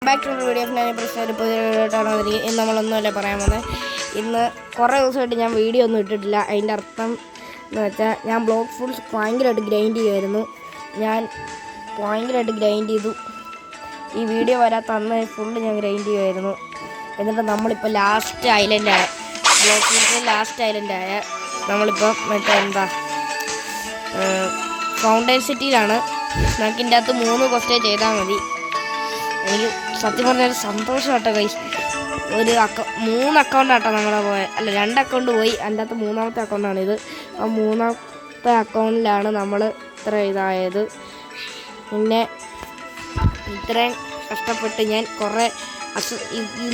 Back to video of ഞാൻ പ്രശ്നം പുതിയതായിട്ടാണ് വന്നിരിക്കുന്നത്. ഇന്ന് നമ്മളൊന്നുമല്ല പറയാൻ പോകുന്നത്. ഇന്ന് കുറേ ദിവസമായിട്ട് ഞാൻ വീഡിയോ ഒന്നും ഇട്ടിട്ടില്ല. അതിൻ്റെ അർത്ഥം എന്ന് വെച്ചാൽ ഞാൻ ബ്ലോക്ക് ഫുൾസ് ഭയങ്കരമായിട്ട് ഗ്രൈൻഡ് ചെയ്യുമായിരുന്നു. ഞാൻ ഭയങ്കരമായിട്ട് ഗ്രൈൻഡ് ചെയ്തു. ഈ വീഡിയോ വരാത്ത അന്ന് ഫുള്ള് ഞാൻ ഗ്രൈൻഡ് ചെയ്യുമായിരുന്നു. എന്നിട്ട് നമ്മളിപ്പോൾ ലാസ്റ്റ് ഐലൻഡായ ബ്ലോക്ക് ഫുൾസ് ലാസ്റ്റ് ഐലൻഡായ നമ്മളിപ്പോൾ എന്താ ഫൗണ്ടൈൻ സിറ്റിയിലാണ്. നമുക്ക് ഇതിൻ്റെ അകത്ത് 3 ക്വസ്റ്റേ ചെയ്താൽ മതി. എനിക്ക് സത്യം പറഞ്ഞാൽ സന്തോഷമാട്ടോ ഗൈസ്. 3 അക്കൗണ്ടാട്ടോ നമ്മളെ പോയത്. അല്ല 2 അക്കൗണ്ട് പോയി. അതിൻ്റെ അകത്ത് 3ാമത്തെ അക്കൗണ്ടാണിത്. ആ 3ാമത്തെ അക്കൗണ്ടിലാണ് നമ്മൾ ഇത്ര ഇതായത്. പിന്നെ ഇത്രയും കഷ്ടപ്പെട്ട് ഞാൻ കുറേ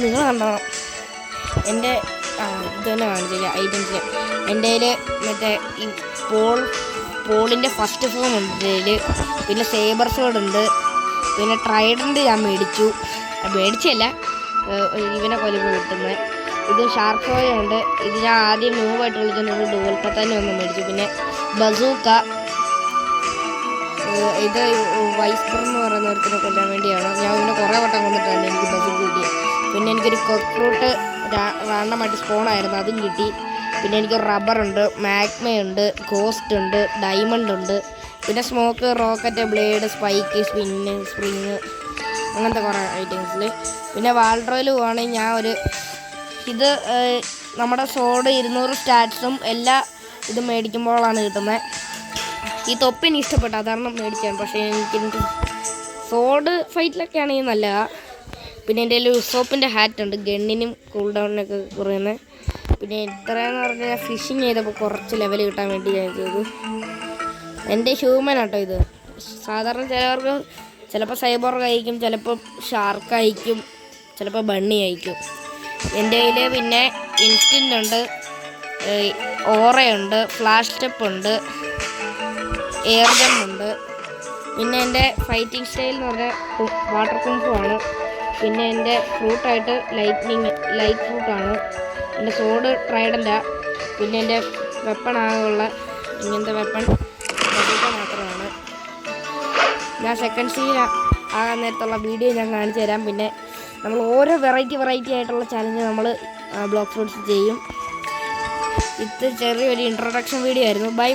നിങ്ങൾ കണ്ടോ എൻ്റെ ഇത് തന്നെ കാണിച്ചില്ല ഐറ്റംസിന്. എൻ്റെ കയ്യിൽ മറ്റേ ഈ പോളിൻ്റെ ഫസ്റ്റ് ഫോം ഉണ്ട് ഇതിൽ. പിന്നെ സേബർ സോഡ് ഉണ്ട്. പിന്നെ ട്രൈഡൻറ്റ് ഞാൻ മേടിച്ചല്ല ഇവനെ കൊല്ലുമ്പോൾ കിട്ടുന്നത്. ഇത് ഷാർക്ക് ഫോയ ഉണ്ട്. ഇത് ഞാൻ ആദ്യം ന്യൂവായിട്ട് കളിക്കുന്നത് ഡുവൽക്കത്തന്നെ ഒന്ന് മേടിച്ചു. പിന്നെ ബസൂക്ക, ഇത് വൈസ്പർ എന്ന് പറയുന്ന ഒരുത്തിനെ കൊല്ലാൻ വേണ്ടിയാണ്. ഞാൻ ഇങ്ങനെ കുറേ വട്ടം കൊണ്ടിട്ടാണ് എനിക്ക് ബസൂക്ക കിട്ടിയത്. പിന്നെ എനിക്കൊരു കൊക്രൂട്ട് റാണ്ടമായിട്ട് സ്പോണായിരുന്നു, അതും കിട്ടി. പിന്നെ എനിക്ക് റബ്ബറുണ്ട്, മാഗ്മയുണ്ട്, ഗോസ്റ്റ് ഉണ്ട്, ഡയമണ്ട് ഉണ്ട്. പിന്നെ smoke, rocket, blade, spike, spring അങ്ങനത്തെ കുറേ ഐറ്റംസിൽ. പിന്നെ വാൾഡ്രോയിൽ പോവുകയാണെങ്കിൽ ഞാൻ ഇത് നമ്മുടെ സോഡ് 200 സ്റ്റാറ്റ്സും എല്ലാ ഇതും മേടിക്കുമ്പോഴാണ് കിട്ടുന്നത്. ഈ തൊപ്പി എനിക്ക് ഇഷ്ടപ്പെട്ടു, അതാണ് മേടിക്കാൻ. പക്ഷേ എനിക്ക് സോഡ് ഫൈറ്റിലൊക്കെ ആണെങ്കിൽ നല്ലതാണ്. പിന്നെ എൻ്റെ കയ്യിൽ ഉസോപ്പിൻ്റെ ഹാറ്റ് ഉണ്ട്, ഗണ്ണിനും കൂൾ ഡൗണിനൊക്കെ കുറയുന്നത്. പിന്നെ ഇത്രയെന്ന് പറഞ്ഞാൽ ഫിഷിങ് ചെയ്തപ്പോൾ കുറച്ച് ലെവൽ കിട്ടാൻ വേണ്ടി ഞാൻ ചെയ്തു. എൻ്റെ ഹ്യൂമൻ ആട്ടോ ഇത്. സാധാരണ ചിലവർക്ക് ചിലപ്പോൾ സൈബോർഗ് അയക്കും, ചിലപ്പോൾ ഷാർക്ക് അയക്കും, ചിലപ്പോൾ ബണ്ണി അയക്കും. എൻ്റെ കയ്യിൽ പിന്നെ ഇൻസ്റ്റൻ്റ് ഉണ്ട്, ഓറയുണ്ട്, ഫ്ലാഷ് സ്റ്റെപ്പ് ഉണ്ട്, എയർ ഗൺ ഉണ്ട്. പിന്നെ എൻ്റെ ഫൈറ്റിംഗ് സ്റ്റൈൽ എന്ന് പറഞ്ഞാൽ വാട്ടർ കുംഫുമാണ്. പിന്നെ എൻ്റെ ഫ്രൂട്ടായിട്ട് ലൈറ്റ് ഫ്രൂട്ടാണ്. എൻ്റെ സോഡ് ട്രൈഡൻ്റാണ്. പിന്നെ എൻ്റെ വെപ്പൺ ആകെയുള്ള ഇങ്ങനത്തെ വെപ്പൺ മാത്രമാണ്. ഞാൻ സെക്കൻഡ് സീൻ ആകാൻ നേരത്തുള്ള വീഡിയോ ഞാൻ കാണിച്ചു തരാം. പിന്നെ നമ്മൾ ഓരോ വെറൈറ്റി ആയിട്ടുള്ള ചാലഞ്ച് നമ്മൾ ബ്ലോക്ക് ഫ്രൂട്ട്സ് ചെയ്യും. ഇത് ചെറിയൊരു ഇൻട്രൊഡക്ഷൻ വീഡിയോ ആയിരുന്നു. ബൈ.